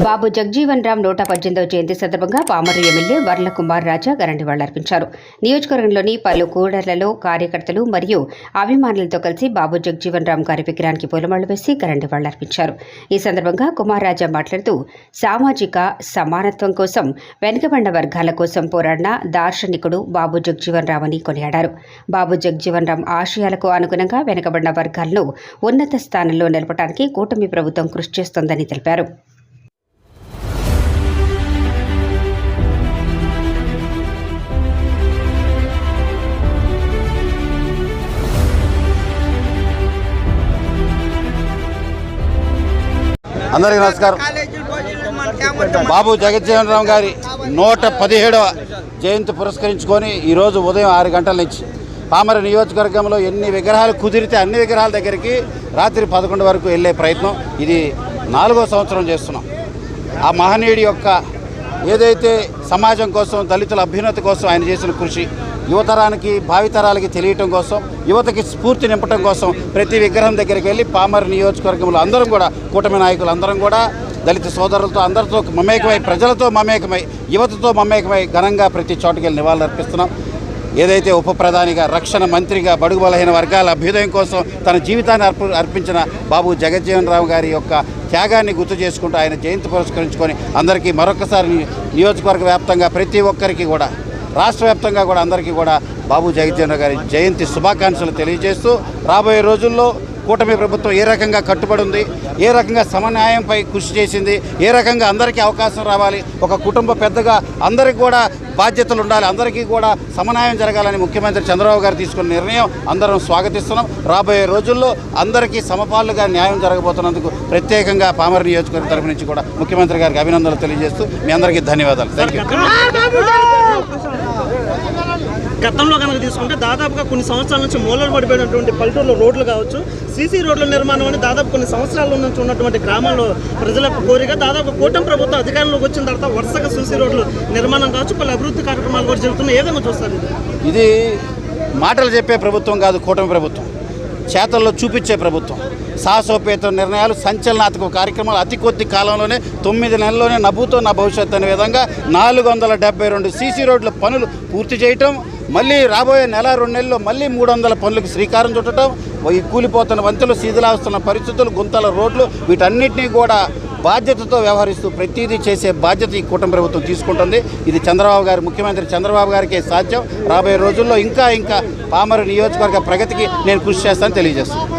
బాబు జగజీవన్ రామ్ 118వ జయంతి సందర్భంగా పామరు ఎమ్మెల్యే వర్ల కుమార్ రాజా నివాళులర్పించారు. నియోజకవర్గంలోని పలు కూడళ్లలో కార్యకర్తలు మరియు అభిమానులతో కలిసి బాబు జగజీవన్ రామ్ గారి విగ్రహానికి పూలమాలలు వేసి నివాళులర్పించారు. ఈ సందర్భంగా కుమార్ రాజా మాట్లాడుతూ సామాజిక సమానత్వం కోసం వెనుకబడిన వర్గాల కోసం పోరాడిన దార్శనికుడు బాబు జగజీవన్ రామ్ అని కొనియాడారు. బాబు జగజీవన్ రామ్ ఆశయాలకు అనుగుణంగా వెనుకబడిన వర్గాలను ఉన్నత స్థానంలో నిలపడానికి కూటమి ప్రభుత్వం కృషి చేస్తోందని తెలిపారు. అందరికీ నమస్కారం. బాబు జగజీవన్ రామ్ గారి 117వ జయంతి పురస్కరించుకొని ఈరోజు ఉదయం 6 గంటల నుంచి పామర నియోజకవర్గంలో ఎన్ని విగ్రహాలు కుదిరితే అన్ని విగ్రహాల దగ్గరికి రాత్రి 11 వరకు వెళ్ళే ప్రయత్నం ఇది 4వ సంవత్సరం చేస్తున్నాం. ఆ మహనీయుడి యొక్క ఏదైతే సమాజం కోసం దళితుల అభ్యున్నతి కోసం ఆయన చేసిన కృషి యువతరానికి భావితరాలకి తెలియటం కోసం యువతకి స్ఫూర్తి నింపటం కోసం ప్రతి విగ్రహం దగ్గరికి వెళ్ళి పామర నియోజకవర్గంలో అందరం కూడా కూటమి నాయకులు అందరం కూడా దళిత సోదరులతో అందరితో మమేకమై ప్రజలతో మమేకమై యువతతో మమేకమై ఘనంగా ప్రతి చోటుకి వెళ్ళి నివాళులర్పిస్తున్నాం. ఏదైతే ఉప ప్రధానిగా రక్షణ మంత్రిగా బడుగు బలహీన వర్గాల అభ్యుదయం కోసం తన జీవితాన్ని అర్పించిన బాబు జగజీవన్ రామ్ గారి యొక్క త్యాగాన్ని గుర్తు చేసుకుంటూ ఆయన జయంతి పురస్కరించుకొని అందరికీ మరొకసారి నియోజకవర్గ వ్యాప్తంగా ప్రతి ఒక్కరికి కూడా రాష్ట్ర వ్యాప్తంగా కూడా అందరికీ కూడా బాబు జగజీవన్ రామ్ గారి జయంతి శుభాకాంక్షలు తెలియజేస్తూ రాబోయే రోజుల్లో కూటమి ప్రభుత్వం ఏ రకంగా కట్టుబడి ఉంది, ఏ రకంగా సమన్యాయంపై కృషి చేసింది, ఏ రకంగా అందరికీ అవకాశం రావాలి, ఒక కుటుంబ పెద్దగా అందరికీ కూడా బాధ్యతలు ఉండాలి, అందరికీ కూడా సమన్యాయం జరగాలని ముఖ్యమంత్రి చంద్రబాబు గారు తీసుకున్న నిర్ణయం అందరం స్వాగతిస్తున్నాం. రాబోయే రోజుల్లో అందరికీ సమపాలుగా న్యాయం జరగబోతున్నందుకు ప్రత్యేకంగా పామర నియోజకవర్గం తరఫు నుంచి కూడా ముఖ్యమంత్రి గారికి అభినందనలు తెలియజేస్తూ మీ అందరికీ ధన్యవాదాలు. Thank you. గతంలో కనుక తీసుకుంటే దాదాపుగా కొన్ని సంవత్సరాల నుంచి మూలలు పడిపోయినటువంటి పల్లెటూరులో రోడ్లు కావచ్చు, సీసీ రోడ్ల నిర్మాణం అని దాదాపు కొన్ని సంవత్సరాల నుంచి ఉన్నటువంటి గ్రామాల్లో ప్రజలకు కోరిక దాదాపు కూటమి ప్రభుత్వం అధికారంలోకి వచ్చిన తర్వాత వరుసగా సీసీ రోడ్లు నిర్మాణం కావచ్చు, పలు అభివృద్ధి కార్యక్రమాలు కూడా జరుగుతున్నాయి. ఏదైనా చూస్తారు. ఇది మాటలు చెప్పే ప్రభుత్వం కాదు, కూటమి ప్రభుత్వం చేతల్లో చూపించే ప్రభుత్వం. సాహసోపేత నిర్ణయాలు, సంచలనాత్మక కార్యక్రమాలు అతి కొద్ది కాలంలోనే 9 నెలల్లోనే నవ్వుతో నా భవిష్యత్తు అనే విధంగా 472 సీసీ రోడ్ల పనులు పూర్తి చేయటం, మళ్ళీ రాబోయే నెల 2 నెలల్లో మళ్ళీ 300 పనులకు శ్రీకారం చుట్టడం, ఈ కూలిపోతున్న వంతులు, శిథిలాస్తున్న పరిస్థితులు, గుంతల రోడ్లు వీటన్నిటినీ కూడా బాధ్యతతో వ్యవహరిస్తూ ప్రతిదీ చేసే బాధ్యత ఈ కూటమి ప్రభుత్వం తీసుకుంటుంది. ఇది ముఖ్యమంత్రి చంద్రబాబు గారికే సాధ్యం. రాబోయే రోజుల్లో ఇంకా పామర నియోజకవర్గ ప్రగతికి నేను కృషి చేస్తానని తెలియజేస్తాను.